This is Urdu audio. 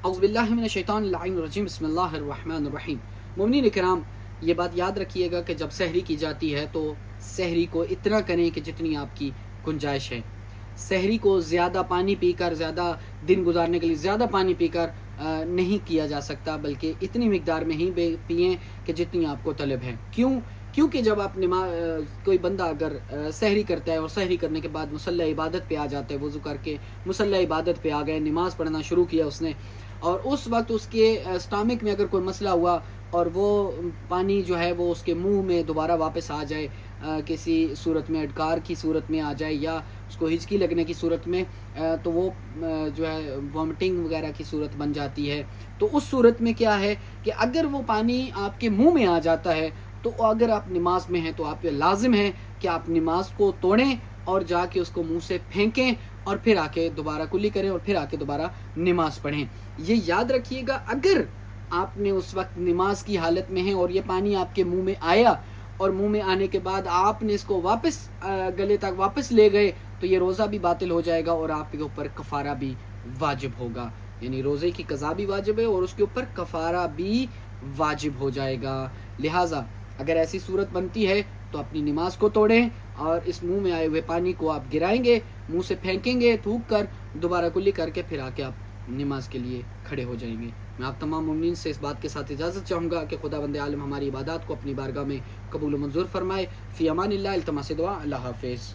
اعوذ باللہ من الشیطان اللعین الرجیم بسم اللہ الرحمن الرحیم۔ مومنین کرام، یہ بات یاد رکھیے گا کہ جب سحری کی جاتی ہے تو سحری کو اتنا کریں کہ جتنی آپ کی گنجائش ہے۔ سحری کو زیادہ پانی پی کر، زیادہ دن گزارنے کے لیے زیادہ پانی پی کر نہیں کیا جا سکتا، بلکہ اتنی مقدار میں ہی پئیں کہ جتنی آپ کو طلب ہے۔ کیونکہ جب آپ کوئی بندہ اگر سحری کرتا ہے اور سحری کرنے کے بعد مصلی عبادت پہ آ جاتا ہے، وضو کر کے مصلی عبادت پہ آ گئے، نماز پڑھنا شروع کیا اس نے، اور اس وقت اس کے اسٹامک میں اگر کوئی مسئلہ ہوا اور وہ پانی جو ہے وہ اس کے منہ میں دوبارہ واپس آ جائے، کسی صورت میں اڈکار کی صورت میں آ جائے یا اس کو ہچکی لگنے کی صورت میں، تو وہ جو ہے وامٹنگ وغیرہ کی صورت بن جاتی ہے۔ تو اس صورت میں کیا ہے کہ اگر وہ پانی آپ کے منہ میں آ جاتا ہے تو اگر آپ نماز میں ہیں تو آپ پہ لازم ہے کہ آپ نماز کو توڑیں اور جا کے اس کو منہ سے پھینکیں اور پھر آ کے دوبارہ کلی کریں اور پھر آ کے دوبارہ نماز پڑھیں۔ یہ یاد رکھیے گا، اگر آپ نے اس وقت نماز کی حالت میں ہیں اور یہ پانی آپ کے منہ میں آیا اور منہ میں آنے کے بعد آپ نے اس کو واپس گلے تک واپس لے گئے تو یہ روزہ بھی باطل ہو جائے گا اور آپ کے اوپر کفارہ بھی واجب ہوگا، یعنی روزے کی قضا بھی واجب ہے اور اس کے اوپر کفارہ بھی واجب ہو جائے گا۔ لہٰذا اگر ایسی صورت بنتی ہے تو اپنی نماز کو توڑیں اور اس منہ میں آئے ہوئے پانی کو آپ گرائیں گے، منہ سے پھینکیں گے تھوک کر، دوبارہ کلی کر کے پھر آ کے آپ نماز کے لیے کھڑے ہو جائیں گے۔ میں آپ تمام مومنین سے اس بات کے ساتھ اجازت چاہوں گا کہ خداوند عالم ہماری عبادات کو اپنی بارگاہ میں قبول و منظور فرمائے۔ فی امان اللہ، التماس دعا، اللہ حافظ۔